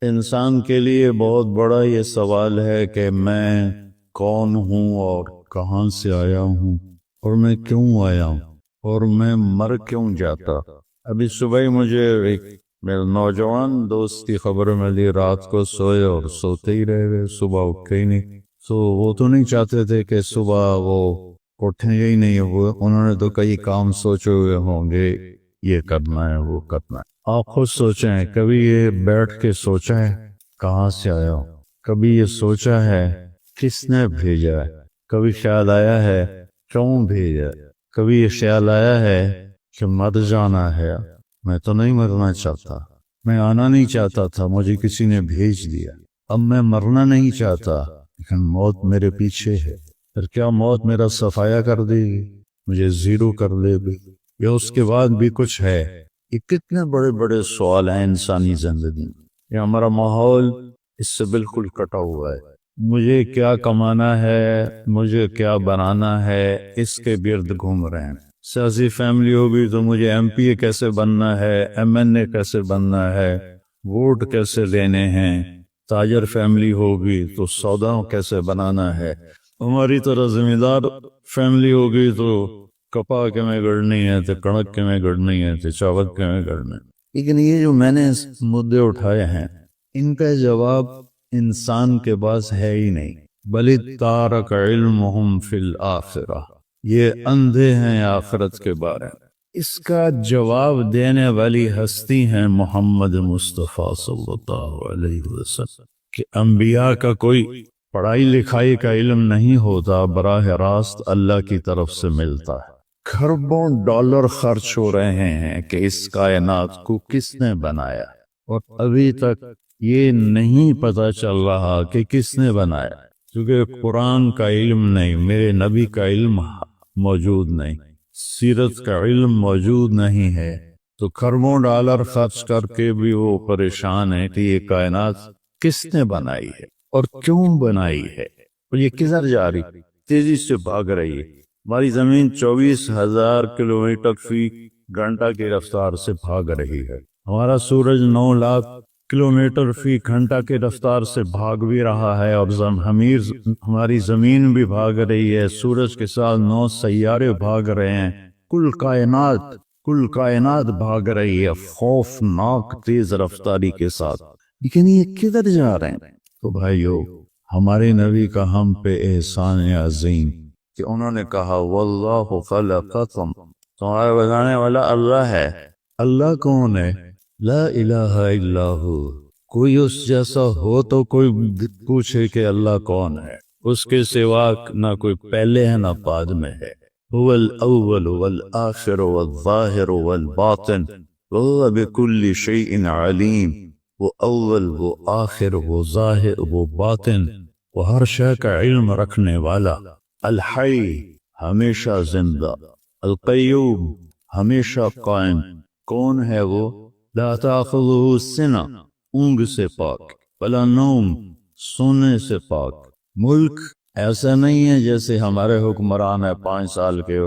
انسان کے لیے بہت بڑا یہ سوال ہے کہ میں کون ہوں اور کہاں سے آیا ہوں اور میں کیوں آیا ہوں اور میں مر کیوں جاتا۔ ابھی صبح ہی مجھے ایک میرے نوجوان دوست کی خبر ملی، رات کو سوئے اور سوتے ہی رہ گئے، صبح اٹھے ہی نہیں۔ وہ تو نہیں چاہتے تھے کہ صبح وہ اٹھیں ہی نہیں ہوئے، انہوں نے تو کئی کام سوچے ہوئے ہوں گے، یہ کرنا ہے وہ کرنا ہے۔ آپ خود سوچیں، کبھی یہ بیٹھ کے سوچا ہے کہاں سے آیا ہوں؟ کبھی یہ سوچا ہے کس نے بھیجا ہے؟ کبھی خیال آیا ہے کیوں بھیجا؟ کبھی یہ خیال آیا ہے کہ مر جانا ہے؟ میں تو نہیں مرنا چاہتا، میں آنا نہیں چاہتا تھا، مجھے کسی نے بھیج دیا۔ اب میں مرنا نہیں چاہتا لیکن موت میرے پیچھے ہے، پھر کیا موت میرا صفایا کر دے گی، مجھے زیرو کر دے گی، یا اس کے بعد بھی کچھ ہے؟ یہ کتنے بڑے بڑے سوال ہیں انسانی زندگی میں۔ یہ ہمارا ماحول اس سے بالکل کٹا ہوا ہے۔ مجھے کیا کمانا ہے، مجھے کیا بنانا ہے، اس کے گرد گھوم رہے ہیں۔ سیاسی فیملی ہوگی تو مجھے ایم پی اے کیسے بننا ہے، ایم این اے کیسے بننا ہے، ووٹ کیسے لینے ہیں۔ تاجر فیملی ہوگی تو سودا کیسے بنانا ہے۔ ہماری طرح زمیندار فیملی ہوگی تو کپا کے میں گڑنی ہے، تو کڑک کے میں گڑنی ہے، تو چاول کے میں گڑنا ہے۔ لیکن یہ جو میں نے مدعے اٹھائے ہیں، ان کا جواب انسان کے پاس ہے ہی نہیں۔ بل تارک علمہم فی الآخرہ، یہ اندھے ہیں آخرت کے بارے میں۔ اس کا جواب دینے والی ہستی ہیں محمد مصطفیٰ صلی اللہ علیہ وسلم، کہ انبیاء کا کوئی پڑھائی لکھائی کا علم نہیں ہوتا، براہ راست اللہ کی طرف سے ملتا ہے۔ کھربوں ڈالر خرچ ہو رہے ہیں کہ اس کائنات کو کس نے بنایا، اور ابھی تک یہ نہیں پتہ چل رہا کہ کس نے بنایا، کیونکہ قرآن کا علم نہیں، میرے نبی کا علم موجود نہیں، سیرت کا علم موجود نہیں ہے، تو کھربوں ڈالر خرچ کر کے بھی وہ پریشان ہے کہ یہ کائنات کس نے بنائی ہے اور کیوں بنائی ہے، اور یہ کدھر جا رہی، تیزی سے بھاگ رہی ہے۔ ہماری زمین 24,000 کلومیٹر فی گھنٹہ کی رفتار سے بھاگ رہی ہے، ہمارا سورج 9 لاکھ کلومیٹر فی گھنٹہ کی رفتار سے بھاگ بھی رہا ہے، اور ہماری زمین بھی بھاگ رہی ہے، سورج کے ساتھ 9 سیارے بھاگ رہے ہیں، کل کائنات بھاگ رہی ہے خوفناک تیز رفتاری کے ساتھ۔ لیکن یہ کدھر جا رہے ہیں؟ تو بھائیو، ہمارے نبی کا ہم پہ احسان عظیم کہ انہوں نے کہا واللہ خلقکم، تمہارا بنانے والا اللہ ہے۔ اللہ کون ہے؟ لا الہ الا ہو، کوئی اس جیسا ہو تو کوئی پوچھے کہ اللہ کون ہے، اس کے سوا نہ کوئی پہلے ہے نہ بعد میں ہے۔ هو الاول والآخر والظاہر والباطن وهو بكل شيء علیم، وہ اول، وہ آخر، وہ ظاہر، وہ باطن، وہ ہر شے کا علم رکھنے والا۔ الحی، ہمیشہ زندہ، القیوم، ہمیشہ قائم۔ کون ہے وہ؟ لا تأخذہ سنہ، اونگ سے پاک، ولا نوم، سونے سے پاک۔ ملک ایسا نہیں ہے جیسے ہمارے حکمران ہے 5 سال کے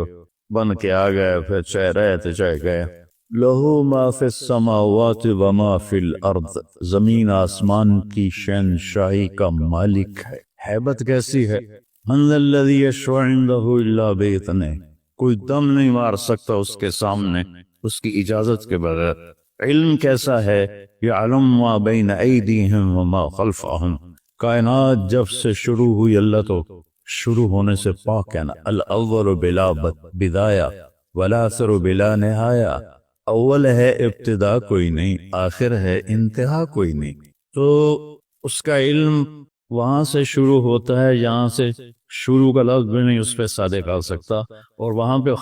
بن کے آ گئے، پھر چاہے رہے تو چاہے گئے۔ لہو ما فی السماوات وما فی الارض، زمین آسمان کی شہنشاہی کا مالک ہے۔ ہیبت کیسی ہے؟ من ذا الذی یشفع عندہ الا باذنہ، کوئی دم نہیں مار سکتا اس کے سامنے اس کی اجازت کے بغیر۔ علم کیسا ہے؟ یعلم ما بین ایدیہم وما خلفہم، کائنات جب سے شروع ہوئی اللہ تو شروع ہونے سے پاک ہے نا۔ الاول بلا بدایہ والآخر بلا نہایہ، اول ہے ابتدا کوئی نہیں، آخر ہے انتہا کوئی نہیں۔ تو اس کا علم وہاں سے شروع ہوتا ہے جہاں سے شروع کا لفظ بھی نہیں اس پہ صادق آ سکتا، اور وہاں پہ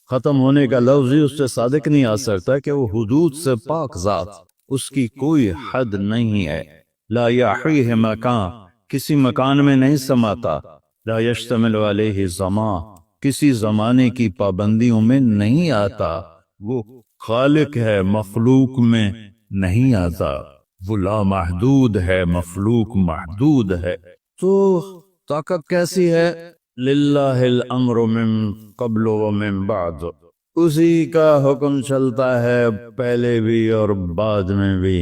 ختم ہونے کا لفظ ہی اس سے صادق نہیں آ سکتا، کہ وہ حدود سے پاک ذات، اس کی کوئی حد نہیں ہے۔ لا یحیہ مکان، کسی مکان میں نہیں سماتا۔ لا یشتمل علیہ زمان، کسی زمانے کی پابندیوں میں نہیں آتا۔ وہ خالق ہے، مخلوق میں نہیں آتا۔ وہ لامحدود ہے، مخلوق محدود ہے۔ تو طاقت کیسی ہے؟ للہ الامر من قبل ومن بعد، اسی کا حکم چلتا ہے پہلے بھی اور بعد میں بھی۔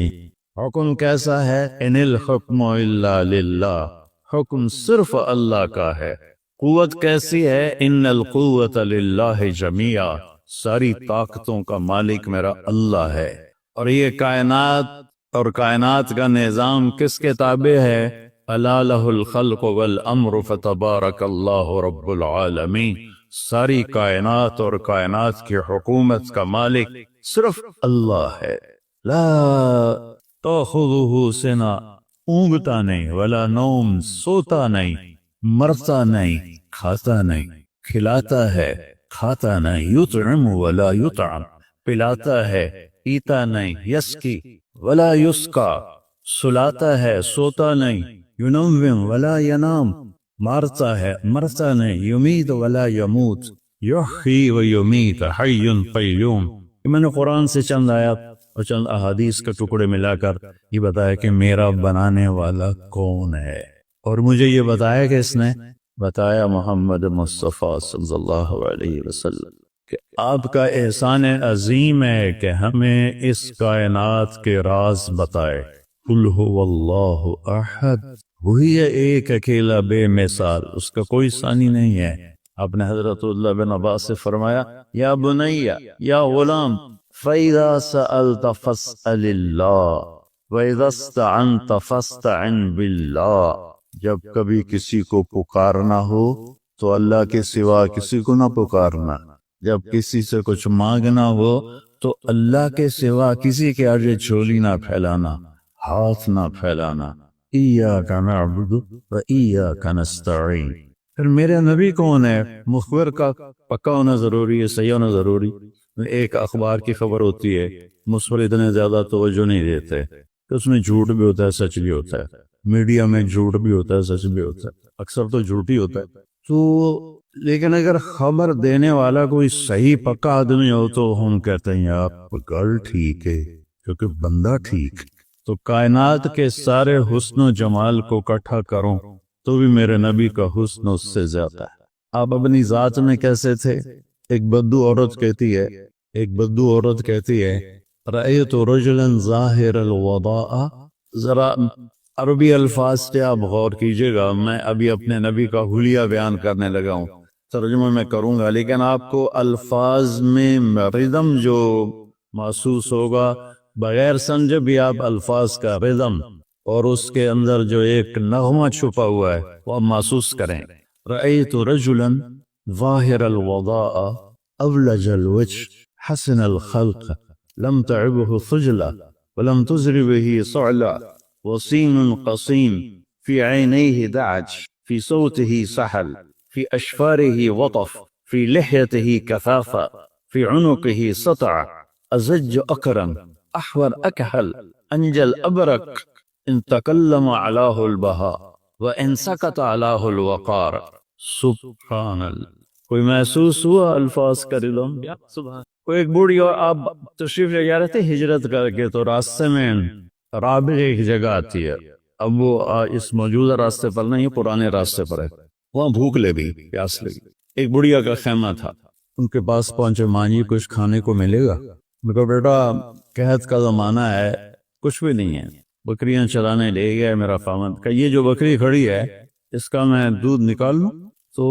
حکم کیسا ہے؟ ان الحکم الا للہ، حکم صرف اللہ کا ہے۔ قوت کیسی ہے؟ ان القوت للہ جمیعا، ساری طاقتوں کا مالک میرا اللہ ہے۔ اور یہ کائنات اور کائنات کا نظام کس کے تابع ہے؟ الا لہ الخلق والامر فتبارک اللہ رب العالمین، ساری کائنات اور کائنات کی حکومت کا مالک صرف اللہ ہے۔ لا تأخذہ سنہ، اونگتا نہیں، ولا نوم، سوتا نہیں، مرتا نہیں، کھاتا نہیں، کھلاتا ہے، کھاتا نہیں، یطعم ولا یطعم، پلاتا ہے، پیتا نہیں، یسکی ولا یسکا، سلاتا ہے، سوتا نہیں، ینوم ولا ینام، مارتا ہے، مرتا نہیں، یمید ولا یموت، یحیی و یمیت، حی قیوم۔ میں نے قرآن سے چند آیات اور چند احادیث کے ٹکڑے ملا کر یہ بتایا کہ میرا بنانے والا کون ہے، اور مجھے یہ بتایا کہ اس نے بتایا محمد مصطفیٰ صلی اللہ علیہ وسلم کہ آپ کا احسان عظیم ہے کہ ہمیں اس کائنات کے راز بتائے۔ قل هو اللہ احد، وہی ہے ایک اکیلا بے مثال، اس کا کوئی ثانی نہیں ہے۔ آپ نے حضرت اللہ بن عباس سے فرمایا یا بنی یا غلام فَإِذَا سَأَلْتَ فَاسْأَلِ اللَّهِ وَإِذَا اسْتَعَنْتَ فَاسْتَعِنْ بِاللَّهِ، جب کبھی کسی کو پکارنا ہو تو اللہ کے سوا کسی کو نہ پکارنا، جب کسی سے کچھ مانگنا ہو تو اللہ کے سوا کسی کے آگے جھولی نہ پھیلانا، ہاتھ نہ پھیلانا۔ ایاک نعبد و ایاک نستعین۔ پھر میرے نبی کون ہے؟ مخبر کا پکا ہونا ضروری ہے، صحیح ہونا ضروری۔ ایک اخبار کی خبر ہوتی ہے، مصور اتنے زیادہ توجہ نہیں دیتے کہ اس میں جھوٹ بھی ہوتا ہے، سچ بھی ہوتا ہے، میڈیا میں جھوٹ بھی ہوتا ہے، سچ بھی ہوتا ہے، اکثر تو جھوٹ ہی ہوتا ہے۔ تو لیکن اگر خبر دینے والا کوئی صحیح پکا آدمی ہو تو ہم کہتے ہیں آپ گل ٹھیک ہے کیونکہ بندہ ٹھیک۔ تو کائنات کے سارے حسن و جمال کو اکٹھا کروں تو بھی میرے نبی کا حسن اس سے زیادہ ہے۔ آپ اپنی ذات میں کیسے تھے؟ ایک بدو عورت کہتی ہے رأیت رجلا ظاہر الوضاء، ذرا عربی الفاظ سے آپ غور کیجئے گا، میں ابھی اپنے نبی کا حلیہ بیان کرنے لگا ہوں، ترجمہ میں کروں گا، لیکن آپ کو الفاظ میں ردم جو محسوس ہوگا، بغیر سمجھے بھی آپ الفاظ کا ردم اور اس کے اندر جو ایک نغمہ چھپا ہوا ہے وہ آپ محسوس کریں۔ رأیت رجلا ظاہر الوضاء أولج الوجه حسن الخلق لم تعبه خجلة ولم تزر به صعلة وصين قصين في عينيه دعج في صوته سحل في أشفاره وطف في لحيته كثافة في عنقه سطع أزج أقرن أحور أكحل أنجل أبرك إن تكلم علاه البهاء وإن سكت علاه الوقار۔ سبحان اللہ۔ کوئی محسوس ہوا الفاظ کا ردم؟ کوئی ایک بوڑھی، اور آپ تشریف لے جا رہے تھے ہجرت کر کے، تو راستے میں رابغ ایک جگہ آتی ہے، اب وہ اس موجودہ راستے پر نہیں، پرانے راستے پر ہے، وہاں بھوک لگی، پیاس لگی، ایک بڑھیا کا خیمہ تھا، ان کے پاس پہنچے، ماں جی کچھ کھانے کو ملے گا؟ میں کہا بیٹا قحط کا زمانہ ہے، کچھ بھی نہیں ہے، بکریاں چرانے لے گیا میرا خاوند، کہ یہ جو بکری کھڑی ہے اس کا میں دودھ نکال لوں؟ تو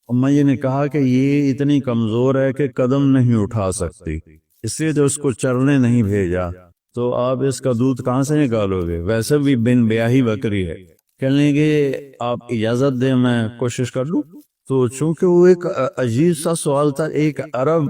اما جی نے کہا کہ یہ اتنی کمزور ہے کہ قدم نہیں اٹھا سکتی، اس لیے تو اس کو چرنے نہیں بھیجا، تو آپ اس کا دودھ کہاں سے نکالو گے؟ ویسے بھی بن بیاہی بکری ہے۔ کہنے کہ آپ اجازت دیں میں کوشش کر لوں۔ تو چونکہ وہ ایک عجیب سا سوال تھا، ایک عرب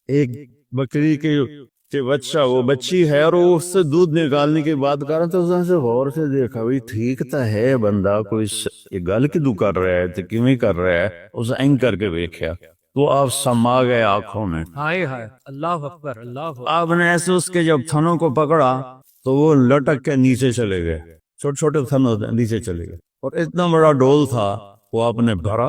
ایک بکری کے بچہ، وہ بچی ہے اور وہ اس سے دودھ نکالنے کی بات کر رہا، تو اس نے سے غور سے دیکھا، بھی ٹھیک تا ہے بندہ، کوئی یہ گل کدو کر رہا ہے تو کیویں کر رہا ہے، اس اینگ کر کے دیکھا تو آپ سما گئے آنکھوں میں، ہائے ہائے اللہ اکبر اللہ اکبر۔ آپ نے ایسے اس کے جب تھنوں کو پکڑا تو وہ لٹک کے نیچے چلے گئے، چھوٹے چھوٹے تھن نیچے چلے گئے، اور اتنا بڑا ڈول تھا وہ آپ نے بھرا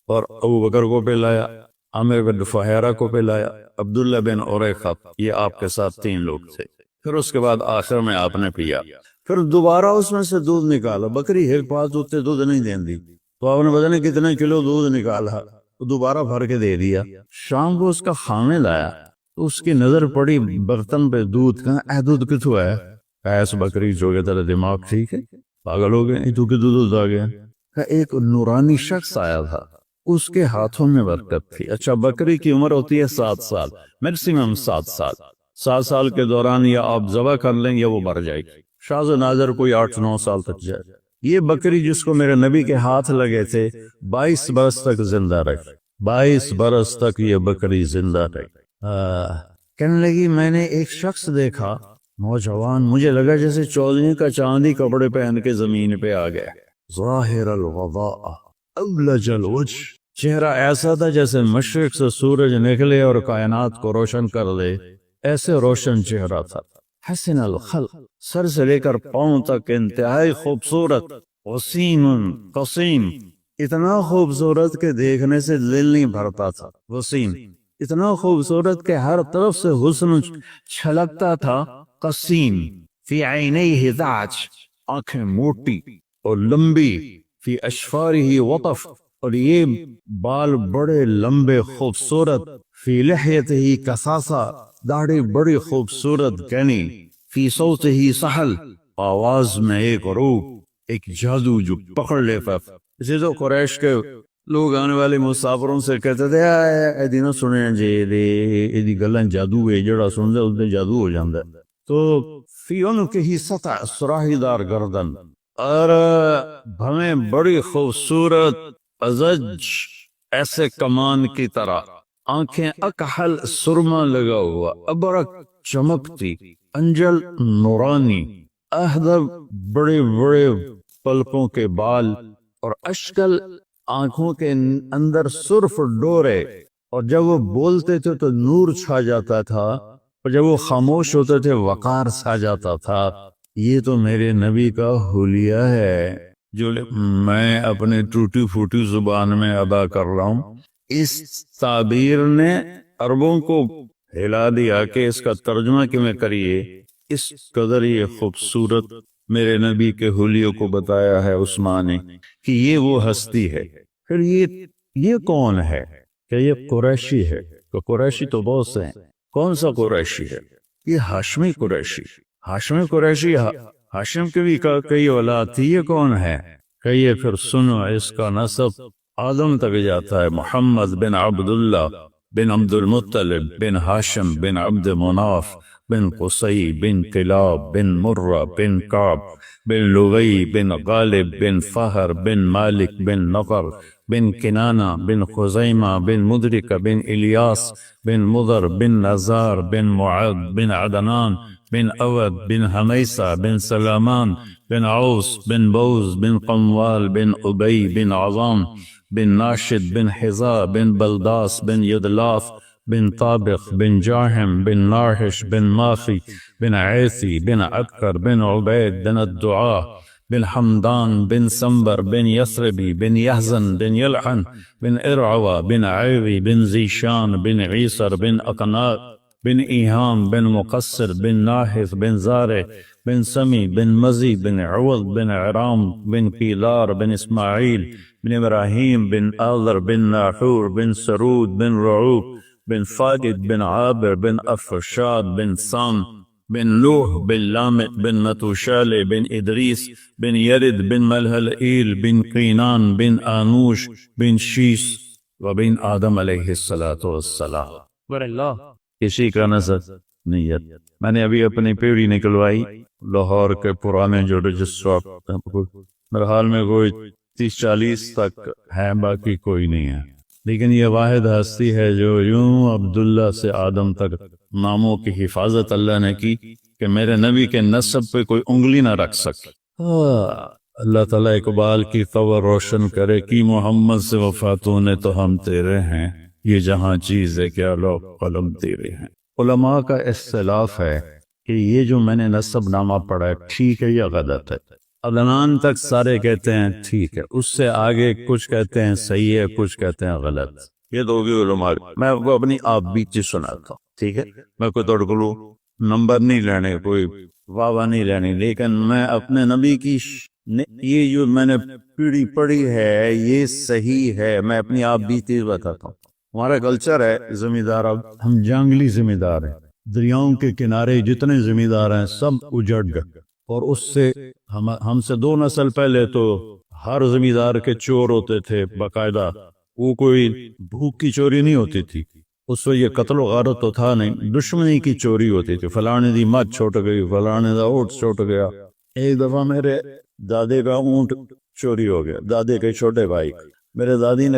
اور ابو بکر کو پلایا، عامر بن فہیرہ کو پلایا، عبداللہ بن عریقہ، یہ آپ کے ساتھ 3 لوگ تھے۔ پھر اس کے بعد آخر میں آپ نے پیا، پھر دوبارہ اس میں سے دودھ نکالا، بکری ایک پاس اتنے دودھ نہیں دین دی، تو آپ نے پتہ نہیں کتنے کلو دودھ نکالا، تو دوبارہ بھر کے دے دیا۔ شام کو اس کا خامل آیا تو اس کی نظر پڑی برتن پہ دودھ کا، دودھ کتوں ہے؟ ایس بکری جو کہ تیرا دماغ ٹھیک ہے، پاگل ہو گئے تو کہ دودھ آ گیا؟ ایک نورانی شخص آیا تھا، اس کے ہاتھوں میں برکت تھی۔ اچھا بکری کی عمر ہوتی ہے 7 سال، میکسیمم 7 سال۔ 7 سال کے دوران یا آپ ذبح کر لیں یا وہ مر جائے گی، شاذ و نادر کوئی 8-9 سال تک جائے۔ یہ بکری جس کو میرے نبی کے ہاتھ لگے تھے 22 برس تک زندہ رہی، 22 برس تک یہ بکری زندہ رہی۔ کہنے لگی میں نے ایک شخص دیکھا نوجوان، مجھے لگا جیسے چودھری کا چاندی کپڑے پہن کے زمین پہ آ گیا، ظاہر الوضاء ابلج الوجه، چہرہ ایسا تھا جیسے مشرق سے سورج نکلے اور کائنات کو روشن کر دے، ایسے روشن چہرہ تھا۔ حسن الخلق، سر سے لے کر پاؤں تک انتہائی خوبصورت، وسیم قسیم، اتنا خوبصورت کہ دیکھنے سے دل نہیں بھرتا تھا، وسیم اتنا خوبصورت کہ ہر طرف سے حسن چھلکتا تھا، قسیم فی عینیہ ذعج، آنکھیں موٹی اور لمبی، فی اشفارہ وطف، اور یہ بال بڑے لمبے خوبصورت، فی لحیتہ کثاثہ، داڑھی بڑی خوبصورت گھنی، فی صوتہ سحل، آواز میں ایک روح، ایک جادو جو پکڑ لیتا۔ اسی تو قریش کے لوگ آنے والے مسافروں سے کہتے تھے اے دینوں سنیں جی دی گلاں جادو ہے، جڑا سن دے اس دے جادو ہو جاندہ ہے۔ تو فی عنقہ سطع سراہی دار گردن، اور بھویں بڑی خوبصورت ازج ایسے کمان کی طرح، آنکھیں اکحل سرما لگا ہوا، ابرق چمکتی، انجل نورانی، اہدب بڑے بڑے پلکوں کے بال، اور اشکل آنکھوں کے اندر سرف ڈورے، اور جب وہ بولتے تھے تو نور چھا جاتا تھا، اور جب وہ خاموش ہوتے تھے وقار چھا جاتا تھا۔ یہ تو میرے نبی کا حلیہ ہے جو میں اپنے ٹوٹی پھوٹی زبان میں ادا کر رہا ہوں۔ اس تعبیر نے عربوں کو ہلا دیا کہ اس کا ترجمہ کیوں کریے، اس قدر یہ خوبصورت میرے نبی کے حلیوں کو بتایا ہے عثمان نے کہ یہ وہ ہستی ہے۔ پھر یہ کون ہے؟ کہ یہ قریشی ہے۔ تو قریشی تو بہت سے ہیں، کون سا قریشی ہے؟ یہ ہاشمی قریشی، ہاشمی قریشی، ہاشم کے بھی کئی اولاد تھی، یہ کون ہے؟ کہیے پھر سنو، اس کا نسب آدم تک جاتا ہے، محمد بن عبداللہ بن عبد المطلب بن ہاشم بن عبد مناف بن قصی بن کلاب بن مرہ بن کعب بن لغی بن غالب بن فہر بن مالک بن نفر بن کنانہ بن خزیمہ بن مدرک بن الیاس بن مضر بن نزار بن معد بن عدنان بن اود بن حمیسہ بن سلامان بن عوس بن بوز بن قموال بن ابی بن عظام بن ناشد بن حذاء بن بلداس بن یدلاف بن طابق بن جاحم بن ناحش بن ماخی بن عیثی بن عبکر بن عبید بن الدعاء بن حمدان بن سنبر بن یثربی بن یحزن بن یلحن بن ارعوى بن عیوی بن زیشان بن عیسر بن اقناء بن ایہام بن مقصر بن ناحث بن زارع بن سمی بن مزی بن عوض بن عرام بن قیلار بن اسماعیل بن ابراہیم بن آذر بن ناحور بن سرود بن رعوب بن فاقد بن عابر بن افرشاد بن سام بن لوح بن لامت بن نتوشال بن ادریس بن یرد بن ملہلئیل بن قینان بن آنوش بن شیس وبن آدم علیہ السلام۔ کسی کا نظر نیت میں نے ابھی اپنی پیڑی نکلوائی لاہور کے پرانے جو رجسٹر، میرے حال میں کوئی 30-40 تک ہیں، باقی کوئی نہیں ہے، لیکن یہ واحد ہستی ہے جو یوں عبداللہ سے آدم تک ناموں کی حفاظت اللہ نے کی کہ میرے نبی کے نسب پہ کوئی انگلی نہ رکھ سکے۔ اللہ تعالیٰ اقبال کی قبر روشن کرے کہ محمد سے وفاتوں نے تو ہم تیرے ہیں، یہ جہاں چیز ہے کیا لوگ قلم تیرے ہیں۔ علماء کا اختلاف ہے کہ یہ جو میں نے نسب نامہ پڑھا ہے ٹھیک ہے یا غلط ہے۔ عدنان تک سارے کہتے ہیں ٹھیک ہے، اس سے آگے کچھ کہتے ہیں صحیح ہے، کچھ کہتے ہیں غلط۔ یہ تو بھی علماء، میں آپ کو اپنی آپ بیتی سناتا ہوں، ٹھیک ہے؟ میں کوئی توڑکلو نمبر نہیں لینے، کوئی واہ نہیں لینی، لیکن میں اپنے نبی کی یہ جو میں نے پیڑھی پڑھی ہے یہ صحیح ہے، میں اپنی آپ بیتی بتاتا ہوں۔ ہمارا کلچر ہے زمیندار، اب ہم جنگلی زمیندار ہیں، دریاؤں کے کنارے جتنے زمیندار ہیں سب اجڑ گئے، اور اس سے ہم سے 2 نسل پہلے تو ہر زمیندار کے چور ہوتے تھے باقاعدہ، وہ کوئی بھوک کی چوری نہیں ہوتی تھی، اس وقت یہ قتل و غارت تو تھا نہیں، دشمنی کی چوری ہوتی تھی، فلانے دی مت چھوٹ گئی، فلانے دا اونٹ چھوٹ گیا۔ ایک دفعہ میرے دادے کا اونٹ چوری ہو گیا، دادے کے چھوٹے بھائی، میرے دادے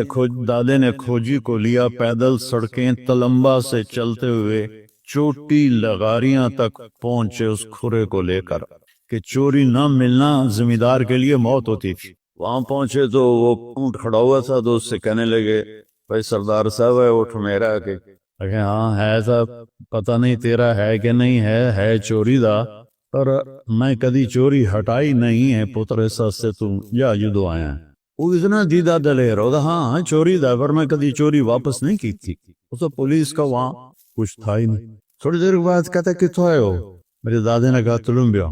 نے کھوجی کو لیا، پیدل سڑکیں تلمبا سے چلتے ہوئے چوٹی لغاریاں تک پہنچے اس کھرے کو لے کر، کہ چوری نہ ملنا زمیندار کے لیے موت ہوتی تھی۔ وہاں پہنچے تو وہ اونٹ کھڑا ہوا تھا، تو اس سے کہنے لگے بھائی سردار صاحب ہے اونٹ میرا، کہ ہاں ہے صاحب، پتہ نہیں تیرا ہے کہ نہیں ہے چوری دا، پر میں کدی چوری ہٹائی نہیں ہے پتر ایسا سے تم یا جدو آیا ہے۔ وہ اتنا دیدہ دلیر ہوتا، ہاں چوری دا، پر میں کدی چوری واپس نہیں کی تھی۔ اس تو پولیس کا وہاں کچھ تھا ہی نہیں۔ تھوڑی دیر بعد کہتا کتوں آئے ہو؟ میرے دادے نے کہا تلمبیا،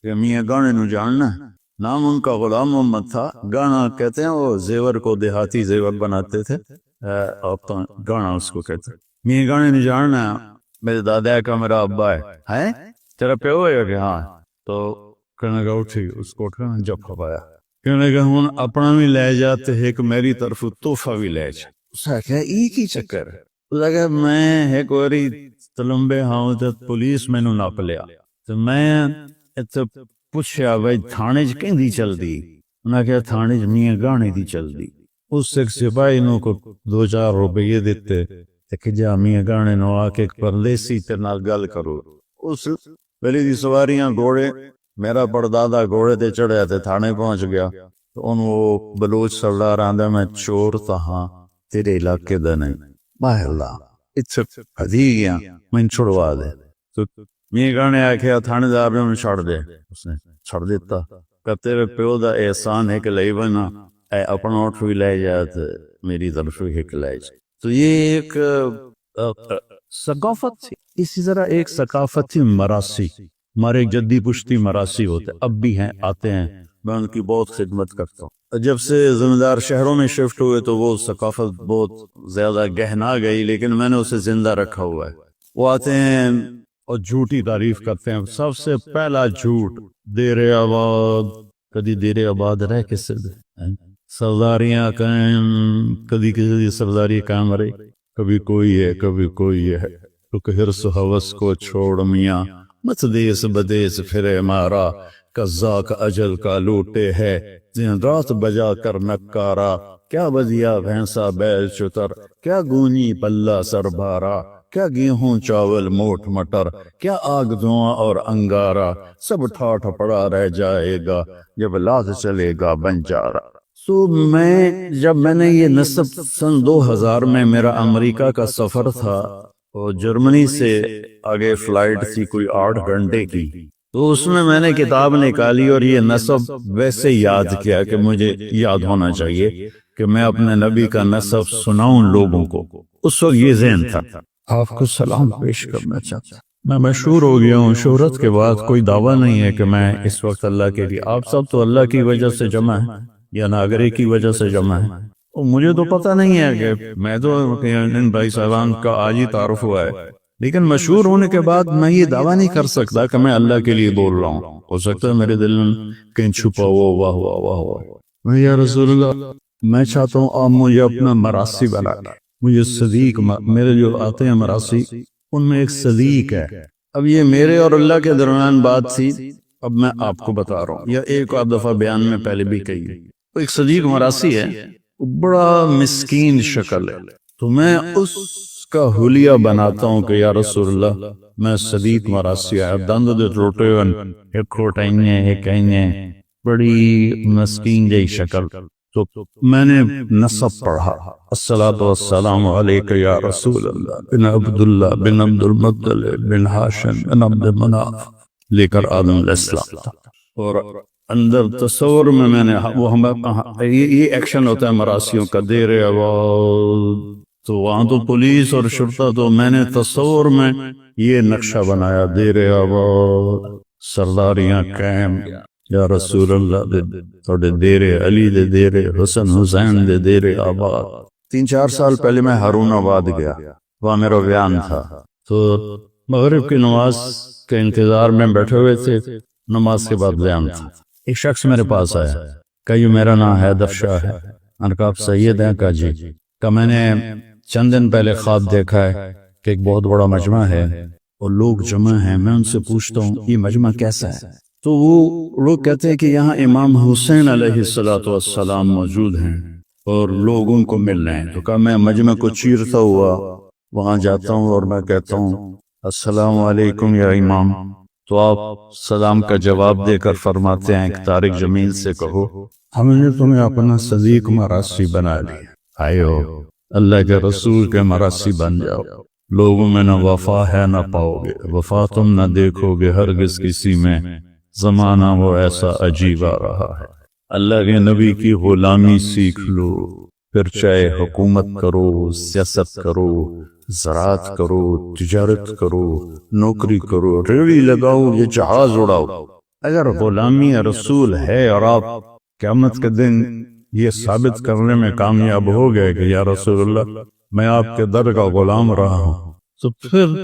کہ میاں گانے نو جاننا ہے؟ نام ان کا غلام محمد تھا، گانا کہتے ہیں، وہ زیور کو دیہاتی زیور بناتے تھے، اب تو گانا اس کو کہتے ہیں۔ میاں گانے نو جاننا ہے؟ میرے دادا کا میرا ابا ہے، تیرا پیو ہے کہ ہاں؟ تو کہنے لگا اٹھی، اس کو اٹھا جب کھپایا، کہنے لگا ہوں اپنا بھی لے جاتے ایک میری طرف تحفہ بھی لے جا۔ اس نے کہا ایک ہی چکر ہے، اس نے کہا میں ایک واری تلمبے ہاں تو پولیس مینو نپ لیا، تو میں پوچھا بھائی تھانے چ کہیں چل دی؟ انہاں کہا تھانے چ میاں گانے دی چل دی۔ اس ایک سپاہی نو کو 2-4 روپیے دیتے کہ جا میاں گانے نو آ کے پردیسی تے نال گل کرو۔ اس ویلی دی سواریاں گھوڑے، میرا پردادا گھوڑے تے چڑھیا تے تھانے پہنچ گیا، تو ان وہ بلوچ سردار آندا میں چور تھا ہاں تیرے علاقے دا نہیں، باہ اللہ اتھے پھدی گیا میں چھڑوا دے۔ تو میاں گانے آکھیا تھانے دار نے چھڑ دے، اس نے چھڑ دیتا، کہ تیرے پیو دا احسان ہے کہ لئی بنا، اے اپنا اٹھ بھی لے جاتے میری طرف بھی ایک لے جائے۔ تو یہ ایک ثقافت تھی۔ اسی طرح ایک ثقافت تھی مراسی، ہمارے جدی پشتی مراسی ہوتے اب بھی ہیں، آتے ہیں، میں ان کی بہت خدمت کرتا ہوں۔ جب سے زمیندار شہروں میں شفٹ ہوئے تو وہ ثقافت بہت زیادہ گہنا گئی، لیکن میں نے اسے زندہ رکھا ہوا ہے۔ وہ آتے ہیں اور جھوٹی تعریف کرتے ہیں۔ سب سے پہلا جھوٹ دیر آباد، کدی دیر آباد رہ کس سے سرداریاں قائم، کدی کسی دی سرداری قائم رہی، کبھی کوئی ہے کبھی کوئی ہے، کیونکہ حرص و حوث کو چھوڑ میاں مت دیس بدیس پھرے مارا، قضا کا اجل کا لوٹے ہے دن رات بجا کر نکارا، کیا بدیا بھینسا بیل چتر، کیا گونی پلہ سر بھارا، کیا گیہوں چاول موٹ مٹر، کیا آگ دھواں اور انگارا، سب ٹھاٹھ پڑا رہ جائے گا جب لاد چلے گا بنجارا۔ تو جب میں نے یہ نصب سن 2000 میں میرا امریکہ کا سفر تھا، اور جرمنی سے آگے فلائٹ تھی کوئی 8 گھنٹے کی، تو اس میں نے کتاب نکالی اور یہ نصب ویسے یاد کیا کہ مجھے یاد ہونا چاہیے کہ میں اپنے نبی کا نصب سناؤں لوگوں کو۔ اس وقت یہ ذہن تھا۔ آپ کو سلام پیش کرنا چاہتا، میں مشہور ہو گیا ہوں، شہرت کے بعد کوئی دعویٰ نہیں ہے کہ میں اس وقت اللہ کے لیے، آپ سب تو اللہ کی وجہ سے جمع ہیں یا ناگرے کی وجہ سے جمع ہے، اور مجھے تو پتہ نہیں ہے کہ میں تو ان بھائی صاحبان کا آج ہی تعارف ہوا ہے، لیکن مشہور ہونے کے بعد میں یہ دعویٰ نہیں کر سکتا کہ میں اللہ کے لیے بول رہا ہوں۔ ہو سکتا ہے میرے دل میں کہیں چھپا ہوا واہ واہ واہ واہ میں یا رسول اللہ، میں چاہتا ہوں آپ مجھے اپنا مراسی بنا لیں، مجھے صدیق، میرے جو آتے ہیں مراسی ان میں ایک صدیق ہے۔ اب یہ میرے اور اللہ کے درمیان بات تھی، اب میں آپ کو بتا رہا ہوں، یا ایک آدھ دفعہ بیان میں پہلے بھی کہی ہے۔ ایک صدیق مراسی ہے، بڑا مسکین شکل ہے، تو میں اس کا حلیہ بناتا ہوں کہ یا رسول اللہ میں صدیق مراسی ہے، دند دے ٹوٹے ایک کھوٹائیں ایک آئیں، بڑی مسکین جئی شکل۔ تو میں نے نصب پڑھا، الصلاۃ والسلام علیک یا رسول اللہ بن عبداللہ بن عبد المطلب بن ہاشم بن عبد مناف، لے کر آدم علیہ السلام تھا، اور اندر تصور میں نے وہ یہ ایکشن ہوتا ہے مراسیوں کا، دیر آباد، تو وہاں تو پولیس اور شرطہ، تو میں نے تصور میں یہ نقشہ بنایا، دیر آباد سرداریاں قائم یا رسول اللہ دے دیر علی دے دیر حسن حسین دے دیر آباد۔ 3-4 سال پہلے میں ہارون آباد گیا، وہاں میرا بیان تھا، تو مغرب کی نماز کے انتظار میں بیٹھے ہوئے تھے، نماز کے بعد بیان تھا، ایک شخص میرے پاس آیا، کہا یہ میرا نام حیدر شاہ ہے۔ میں نے کہا آپ سید ہیں؟ کہا جی۔ کہا میں نے چند دن پہلے خواب دیکھا ہے کہ ایک بہت بڑا مجمع ہے اور لوگ جمع ہیں، میں ان سے پوچھتا ہوں یہ مجمع کیسا ہے؟ تو وہ لوگ کہتے ہیں کہ یہاں امام حسین علیہ السلام موجود ہیں اور لوگ ان کو مل رہے ہیں۔ تو کہا میں مجمع کو چیرتا ہوا وہاں جاتا ہوں اور میں کہتا ہوں السلام علیکم یا امام، تو آپ سلام کا جواب دے کر فرماتے ہیں کہ طارق جمیل سے کہو ہم نے تمہیں اپنا صدیق مراسی بنا لیا، آئیو اللہ کے رسول کے مراسی بن جاؤ، لوگوں میں نہ وفا ہے نہ پاؤ گے، وفا تم نہ دیکھو گے ہرگز کسی میں، زمانہ وہ ایسا عجیب آ رہا ہے، اللہ کے نبی کی غلامی سیکھ لو، پھر چاہے حکومت کرو، سیاست کرو، زراعت کرو، تجارت کرو، نوکری کرو، ریڑھی لگاؤ یا جہاز اڑاؤ، اگر غلامی رسول ہے اور آپ قیامت کے دن یہ ثابت کرنے میں کامیاب ہو گئے کہ یا رسول اللہ میں آپ کے در کا غلام رہا ہوں، تو پھر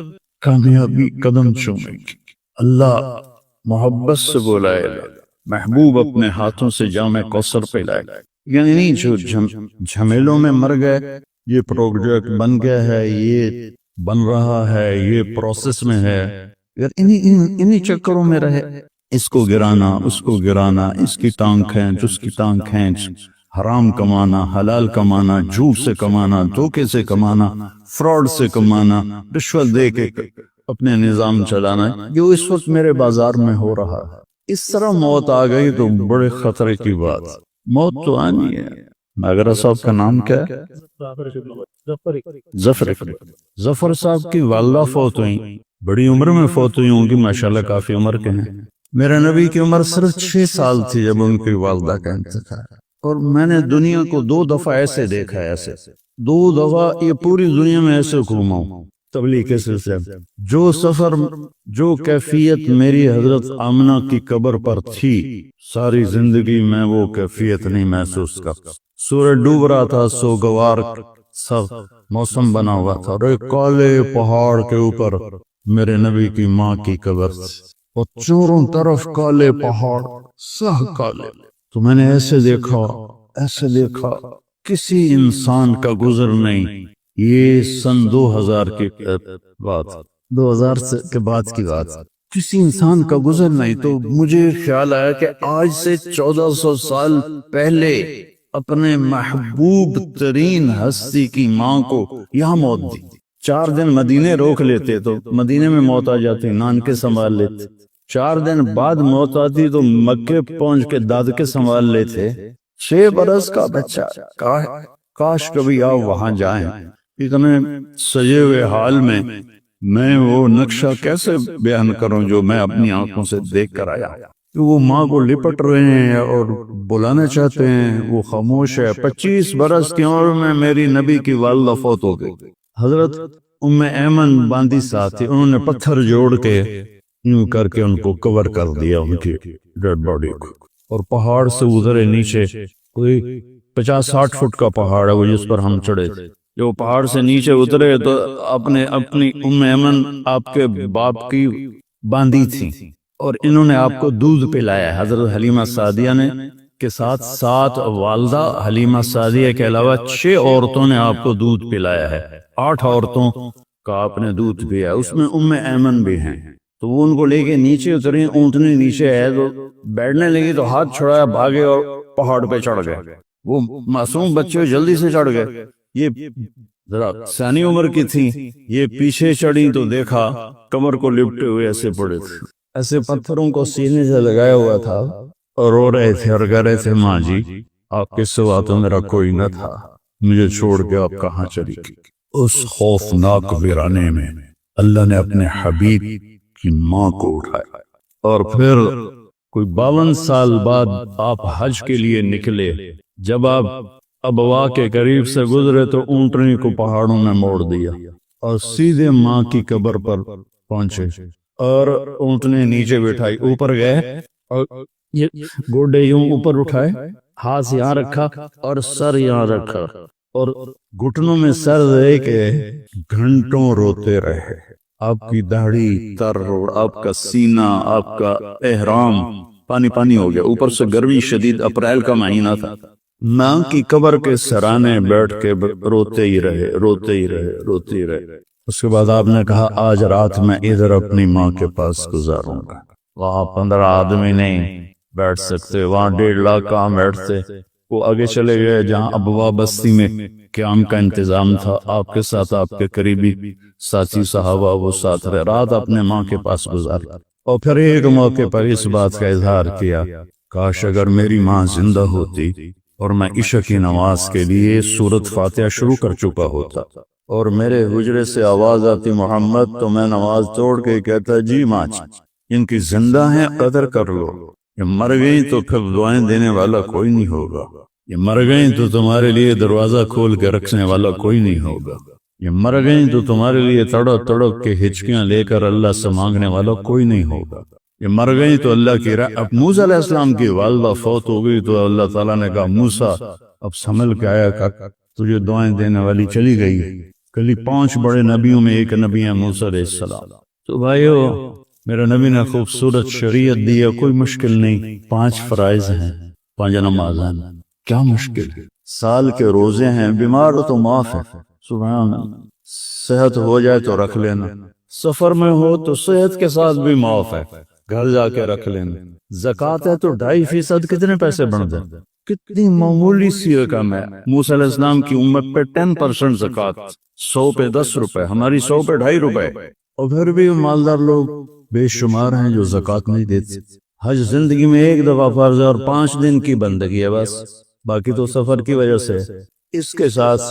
کامیابی قدم چومے گی۔ اللہ محبت سے بلائے گا، محبوب اپنے ہاتھوں سے جام کوثر پلائے گا، یعنی جو جھمیلوں میں مر گئے، یہ پروجیکٹ بن گیا ہے، یہ بن رہا ہے، یہ پروسیس میں ہے، اگر انہی چکروں میں رہے، اس کو گرانا اس کو گرانا، اس کی ٹانگ کھینچ اس کی ٹانگ کھینچ، حرام کمانا حلال کمانا، جھوٹ سے کمانا، دھوکے سے کمانا، فراڈ سے کمانا، رشوت دے کے اپنے نظام چلانا، جو اس وقت میرے بازار میں ہو رہا ہے، اس طرح موت آ گئی تو بڑے خطرے کی بات، موت تو آنی ہے۔ ماگرہ صاحب کا نام کیا ہے؟ ظفر صاحب کی والدہ فوت ہوئی، بڑی عمر میں فوت ہوئی ہوں گی، ماشاءاللہ کافی عمر کے ہیں۔ میرے نبی کی عمر صرف 6 سال تھی جب ان کی والدہ کا انتقال، اور میں نے دنیا کو 2 دفعہ ایسے دیکھا ہے، ایسے 2 دفعہ یہ پوری دنیا میں ایسے گھوما ہوں تبلیغ کے سلسلے میں، جو سفر جو کیفیت میری حضرت آمنہ کی قبر پر تھی، ساری زندگی میں وہ کیفیت نہیں محسوس کرتا۔ سورج ڈوب رہا تھا، سوگوار سب موسم بنا ہوا تھا، اور ایک کالے پہاڑ کے اوپر میرے نبی کی ماں کی قبر تھی، اور چوروں طرف کالے پہاڑ، سہ کالے، تو میں نے ایسے دیکھا کسی انسان کا گزر نہیں، یہ سن 2000 کی بات، 2000 کے بعد کی بات، کسی انسان کا گزر نہیں، تو مجھے خیال آیا کہ آج سے 1400 سال پہلے اپنے محبوب ترین ہستی کی ماں کو یہاں موت دی، 4 دن مدینے روک لیتے تو مدینے میں موت آ جاتی، نان کے سنبھال لیتے، 4 دن بعد موت آتی تو مکے پہنچ کے داد کے سنبھال لیتے، 6 برس کا بچہ، کاش کبھی آؤ وہاں جائیں، اتنے سجے ہوئے حال میں وہ نقشہ کیسے بیان کروں جو میں اپنی آنکھوں سے دیکھ کر آیا، کہ وہ ماں کو لپٹ رہے ہیں اور بلانا چاہتے ہیں، وہ خاموش ہے۔ 25 برس کی عمر میں میری نبی کی والدہ فوت ہو گئی، حضرت ام ایمن باندی ساتھ تھی، انہوں نے پتھر جوڑ کے یوں کر کے ان کو کور کر دیا، ان کی ڈیڈ باڈی کو، اور پہاڑ سے اترے نیچے، کوئی 50-60 فٹ کا پہاڑ ہے وہ جس پر ہم چڑھے تھے، جو پہاڑ سے نیچے اترے تو اپنی ام ایمن آپ کے باپ کی باندی تھی، اور انہوں نے آپ کو دودھ پلایا، حضرت حلیمہ سعدیہ نے کے ساتھ 7 والدہ حلیمہ سعدیہ کے علاوہ 6 عورتوں نے آپ کو دودھ پلایا ہے، 8 عورتوں کا آپ نے دودھ پیا، اس میں ام ایمن بھی ہیں، تو وہ ان کو لے کے نیچے اتری، اونٹنی نیچے ہے تو بیٹھنے لگی تو ہاتھ چھڑایا، بھاگے اور پہاڑ پہ چڑھ گئے، وہ معصوم بچے جلدی سے چڑھ گئے، یہ ذرا سانی عمر کی تھی، یہ پیچھے چڑھی تو دیکھا کمر کو لپٹے ہوئے ایسے پڑے تھے، ایسے پتھروں کو سینے سے لگایا ہوا تھا، اور رو رہے تھے اور کہہ رہے تھے ماں جی آپ کے سوا تو میرا کوئی نہ تھا، مجھے چھوڑ کے آپ کہاں چلی گئی۔ اس خوفناک ویرانے میں اللہ نے اپنے حبیب کی ماں کو اٹھایا، اور پھر کوئی 52 سال بعد آپ حج کے لیے نکلے، جب آپ ابوا کے قریب سے گزرے تو اونٹنی کو پہاڑوں میں موڑ دیا اور سیدھے ماں کی قبر پر پہنچے، اور اونٹنے نیچے بٹھائی، اوپر گئے اور یہ گوڈے یوں اوپر اٹھائے، ہاتھ یہاں رکھا اور سر یہاں رکھا، اور گھٹنوں میں سر دے کے گھنٹوں روتے رہے، آپ کی داڑھی تر اور آپ کا سینہ، آپ کا احرام پانی پانی ہو گیا، اوپر سے گرمی شدید، اپریل کا مہینہ تھا۔ ماں کی قبر کے سرانے بیٹھ کے روتے ہی رہے، روتے ہی رہے، روتے ہی رہے۔ اس کے بعد آپ نے کہا آج رات میں ادھر اپنی ماں کے پاس گزاروں گا۔ وہاں 15 آدمی نہیں بیٹھ سکتے، وہاں 1.5 لاکھ کہاں بیٹھتے۔ وہ آگے چلے گئے جہاں ابوا بستی میں قیام کا انتظام تھا، آپ کے ساتھ آپ کے قریبی ساتھی صحابہ وہ ساتھ رہے، رات اپنے ماں کے پاس گزاری۔ اور پھر ایک موقع پر اس بات کا اظہار کیا، کاش اگر میری ماں زندہ ہوتی اور میں عشاء کی نماز کے لیے سورۃ فاتحہ شروع کر چکا ہوتا اور میرے حجرے سے آواز آتی محمد، تو میں نماز توڑ کے کہتا جی ماں ان کی زندہ ہیں قدر کر لو، یہ مر گئیں تو پھر دعائیں دینے والا کوئی نہیں ہوگا، یہ مر گئیں تو تمہارے لیے دروازہ کھول کے رکھنے والا کوئی نہیں ہوگا، یہ مر گئیں تو تمہارے لیے تڑپ تڑپ کے ہچکیاں لے کر اللہ سے مانگنے والا کوئی نہیں ہوگا، یہ مر گئیں تو اللہ کی اب موسیٰ علیہ السلام کی والدہ فوت ہو گئی تو اللہ تعالیٰ نے کہا موسیٰ اب سنبھل کے آیا کر، تجھے دعائیں دینے والی چلی گئی۔ کلی 5 بڑے نبیوں میں ایک نبی ہے موسیٰ علیہ السلام۔ تو بھائیو میرے نبی نے خوبصورت شریعت دی ہے، کوئی مشکل نہیں، 5 فرائض ہیں، 5 نمازیں، کیا مشکل؟ سال کے روزے ہیں، بیمار ہو تو معاف ہے، سبحان اللہ، صحت ہو جائے تو رکھ لینا، سفر میں ہو تو صحت کے ساتھ بھی معاف ہے، گھر جا کے رکھ لینا، زکوٰۃ ہے تو 2.5% کتنے پیسے بن دیں، کتنی معمولی سی رقم ہے۔ موسیٰ علیہ السلام کی امت پہ 10% زکوٰۃ، 100 پہ 10 روپے، ہماری 100 پہ 2.5 روپے، اور پھر بھی مالدار لوگ بے شمار ہیں جو زکوٰۃ نہیں دیتے۔ حج زندگی میں ایک دفعہ فرض ہے اور 5 دن کی بندگی ہے بس، باقی تو سفر کی وجہ سے۔ اس کے ساتھ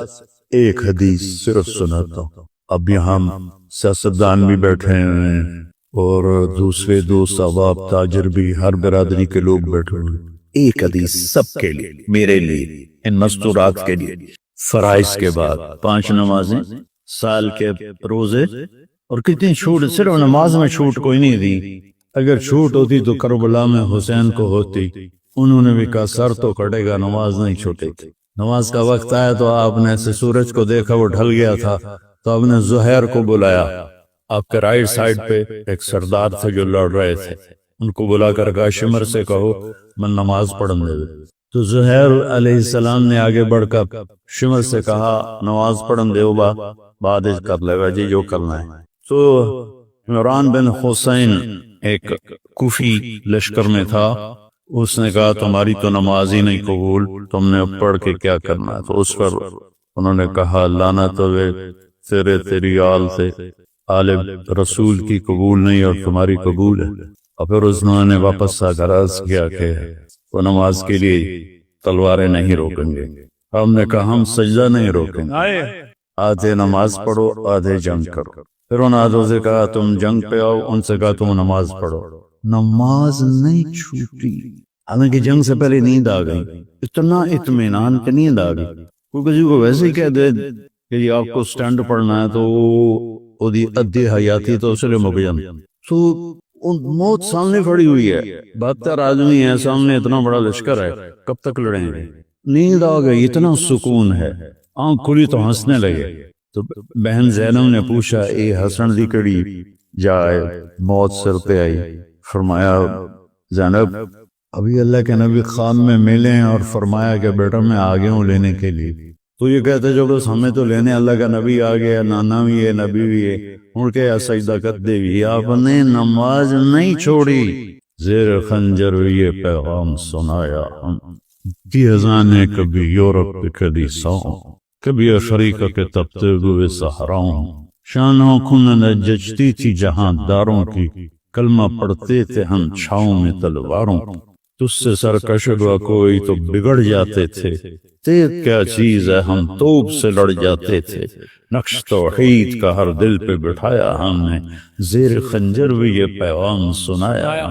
ایک حدیث صرف سناتا ہوں، اب یہاں سیاستدان بھی بیٹھے ہیں اور دوسرے دوست احباب تاجر بھی، ہر برادری کے لوگ بیٹھے ہوئے، ایک حدیث سب کے لیے، میرے لیے، ان مستورات کے لیے۔ فرائض کے بعد 5 نمازیں، سال کے روزے، اور کتنی چھوٹ، صرف نماز میں چھوٹ کوئی نہیں دی، اگر چھوٹ ہوتی تو کربلا میں حسین کو ہوتی، انہوں نے بھی کہا سر تو کٹے گا نماز نہیں چھوٹے گی۔ نماز کا وقت آیا تو آپ نے ایسے سورج کو دیکھا وہ ڈھل گیا تھا تو آپ نے زہیر کو بلایا، آپ کے رائٹ سائڈ پہ ایک سردار تھے جو لڑ رہے تھے، ان کو بلا کر کہا شمر سے کہو میں نماز پڑھنے دے، تو زہیر علیہ السلام نے آگے بڑھ کر شمر سے کہا نماز پڑھن دے بعد کر لے گا جی جو کرنا ہے۔ تو عمران بن حسین ایک کوفی لشکر میں تھا، اس نے کہا تمہاری تو نماز ہی نہیں قبول، تم نے پڑھ کے کیا کرنا ہے؟ تو اس پر انہوں نے کہا لعنت ہوئے تیری آل سے، آل رسول کی قبول نہیں اور تمہاری قبول ہے۔ اور پھر انہوں نے واپس آ کر عرض کیا کہ وہ نماز کے لیے تلواریں نہیں روکیں گے، ہم نے کہا ہم سجدہ نہیں روکیں گے، آدھے نماز پڑھو آدھے جنگ کرو۔ پھر ان آدھوں سے کہا تم جنگ پہ آؤ، ان سے کہا تم نماز پڑھو، نماز نہیں چھوٹی، حالانکہ جنگ سے پہلے نیند آ گئی، اتنا اطمینان کہ نیند آ گئی، کوئی کسی کو ویسے ہی کہہ دے کہ یہ آپ کو سٹینڈ پڑھنا ہے تو وہ ادھی حیاتی تو اسے مبین، تو موت سامنے کھڑی ہوئی ہے، 72 آدمی ہیں سامنے، اتنا بڑا لشکر ہے، کب تک لڑیں گے؟ نیند آ گئی، اتنا سکون ہے، آنکھ کھلی تو ہنسنے لگے۔ تو بہن زینب نے پوچھا اے حسن دی کڑی جائے، موت سر پہ آئی، فرمایا زینب ابھی اللہ کے نبی خواب میں ملے ہیں اور فرمایا کہ بیٹا میں آگے ہوں لینے کے لیے، تو یہ کہتے جو بس ہمیں تو لینے اللہ کا نبی آ گیا، نانا بھی ہے نبی بھی ہے، ان کے سجدہ کرتے بھی، آپ نے نماز نہیں چھوڑی، زیر خنجر یہ پیغام سنایا ہم کی اذان ہے، کبھی یورپ کبھی ساؤں، کبھی افریقہ کے تپتے ہوئے صحراؤں، شانوں کھن جچتی تھی جہاں داروں کی، کلمہ پڑھتے تھے ہم چھاؤں میں تلواروں، تجھ سے سرکش ہوا کوئی تو بگڑ جاتے تھے، تیر کیا چیز ہے ہم توپ سے لڑ جاتے تھے، نقش توحید کا ہر دل پہ بٹھایا ہم نے، زیر خنجر بھی یہ پیغام سنایا۔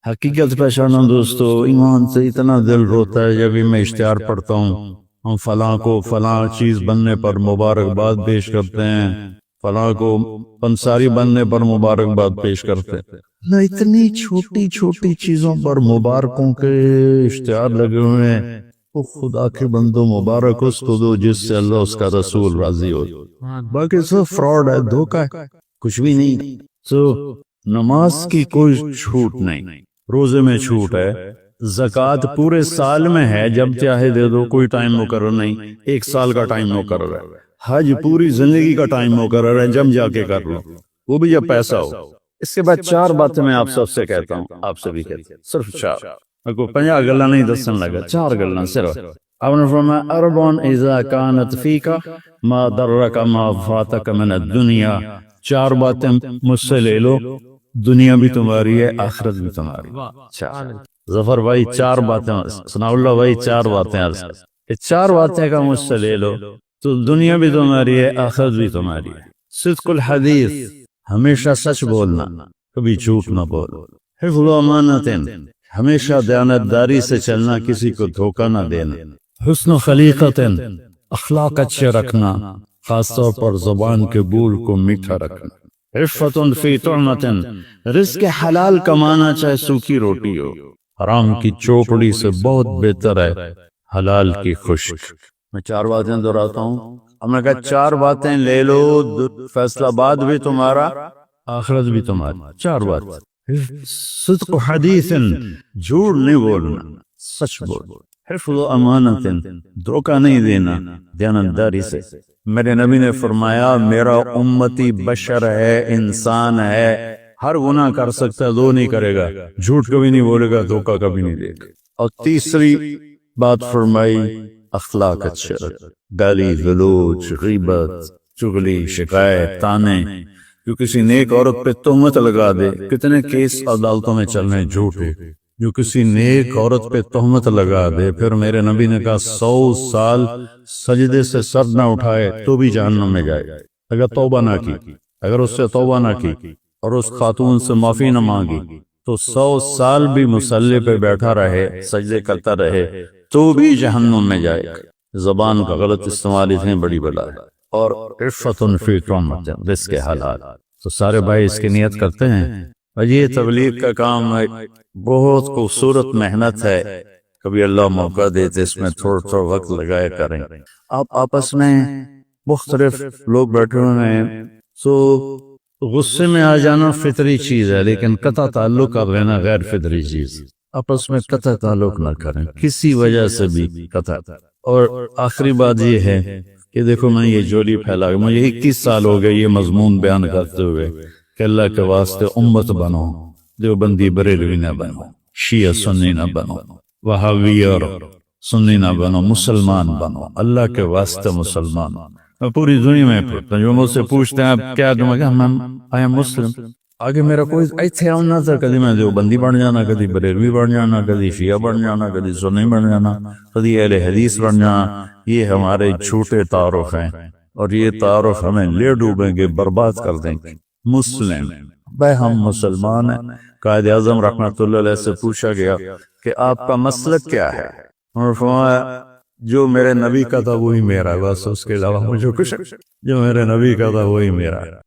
حقیقت پہچانا دوستو، ایمان سے اتنا دل روتا ہے جب میں اشتہار پڑھتا ہوں، ہم فلاں کو فلاں چیز بننے پر مبارکباد پیش کرتے ہیں، فلاں کو پنساری بننے پر مبارکباد پیش کرتے ہیں، نہ اتنی چھوٹی چھوٹی چیزوں پر مبارکوں کے اشتہار لگے ہوئے ہیں۔ وہ خدا کے بندو مبارک اس کو دو جس سے اللہ اس کا رسول راضی ہو، باقی سب فراڈ ہے، دھوکہ ہے۔ کچھ بھی نہیں. تو نماز کی کوئی چھوٹ نہیں, روزے میں چھوٹ ہے, زکوٰۃ پورے سال میں ہے, جب چاہے دے دو, کوئی ٹائم مقرر نہیں, 1 سال کا ٹائم مقرر ہے. حج پوری زندگی کا ٹائم مقرر ہے, جب جا کے کر لو, وہ بھی جب پیسہ ہو. اس کے بعد 4 باتیں میں آپ سب سے کہتا ہوں, آپ سے بھی کہتا ہوں, صرف 4. میں کو 50 گلاں نہیں دسن لگا, 4 گلاں صرف. آپ نے فرمایا اربعن اذا کانت فیک ما درک ما فاتک من الدنیا. 4 باتیں مجھ سے لے لو, دنیا بھی تمہاری ہے, آخرت بھی تمہاری. 4. ظفر بھائی 4 باتیں, ثناء اللہ بھائی 4 باتیں, یہ 4 باتیں کا مجھ سے لے لو تو دنیا بھی تمہاری ہے, آخرت بھی تمہاری ہے. صدق الحدیث, ہمیشہ سچ بولنا, کبھی جھوٹ نہ بولو. حفظ امانت, ہمیشہ دیانتداری سے چلنا, کسی کو دھوکہ نہ دینا. حسن خلیقت, اخلاق اچھے رکھنا, خاص طور پر زبان کے بول کو میٹھا رکھنا. عفت فی طعمت, رزق حلال کمانا, چاہے سوکھی روٹی ہو. حرام کی چوپڑی سے بہت بہتر ہے حلال کی خشک. میں 4 باتیں دہراتا ہوں. ہم نے کہا 4 باتیں لے لو, فیصلہ باد بھی تمہارا, آخرت بھی تمہاری. 4 بات. صدق حدیث, جھوٹ نہیں بولنا, سچ بول. حفظ امانت, دھوکہ نہیں دینا, دیانتداری سے. میرے نبی نے فرمایا میرا امتی بشر ہے, انسان ہے, ہر گناہ کر سکتا ہے, دو نہیں کرے گا, جھوٹ کبھی نہیں بولے گا, دھوکہ کبھی نہیں دے گا. اور تیسری بات فرمائی اخلاق اچھے رکھ, گالی گلوچ, غیبت, چغلی, شکایت, تانے. جو کسی نیک عورت پہ تہمت لگا دے, کتنے کیس عدالتوں میں چل رہے ہیں جھوٹے. جو کسی نیک عورت پہ تہمت لگا دے, پھر میرے نبی نے کہا 100 سال سجدے سے سر نہ اٹھائے تو بھی جہنم میں جائے گا. اگر توبہ نہ کی, اگر اس سے توبہ نہ کی اور اس خاتون سے معافی نہ مانگی تو 100 سال بھی مصلی پہ بیٹھا رہے, سجدے کرتا رہے, تو بھی جہنم میں جائے گا. زبان کا غلط استعمال اتنی بڑی بلا ہے. اور عفت فی طعمت, رزق حلال. تو سارے بھائی اس کی نیت کرتے ہیں. اور یہ تبلیغ کا کام بہت خوبصورت محنت ہے, کبھی اللہ موقع دیتے اس میں تھوڑا تھوڑا وقت لگایا کریں. آپ آپس میں مختلف لوگ بیٹھے ہوئے ہیں, تو غصے میں آ جانا فطری چیز ہے, لیکن قطع تعلق کا رہنا غیر فطری چیز. آپس میں قطع تعلق نہ کریں کسی وجہ سے بھی قطع. اور آخری بات یہ ہے کہ دیکھو میں یہ جولی پھیلا گیا, مجھے 21 سال ہو گئے یہ مضمون بیان کرتے ہوئے کہ اللہ کے واسطے امت بنو, دیوبندی بریلوی نہ بنو, شیعہ سنی نہ بنو, وہابی اور سنی نہ بنو, مسلمان بنو, اللہ کے واسطے مسلمان. میں پوری دنیا میں پڑھتا ہوں, جو مجھ سے پوچھتے ہیں آپ کیا, آئی ایم مسلم. آگے میرا کوئی ایتھے نہ تھا, کدی میں دیوبندی بن جانا, کدی بریلوی بن جانا, کدی شیعہ بن جانا, کدی سنی بن جانا, کدی اہل حدیث بن جانا. یہ ہمارے جھوٹے تعارف ہیں, اور یہ تعارف ہمیں لے ڈوبیں گے, برباد کر دیں گے. مسلم بھائی, ہم مسلمان ہیں. قائد اعظم رحمۃ اللہ علیہ سے پوچھا گیا کہ آپ کا مسلک کیا ہے, اور فرمایا جو میرے نبی کا تھا وہی میرا, بس اس کے علاوہ مجھے کچھ, جو میرے نبی کا تھا وہی میرا.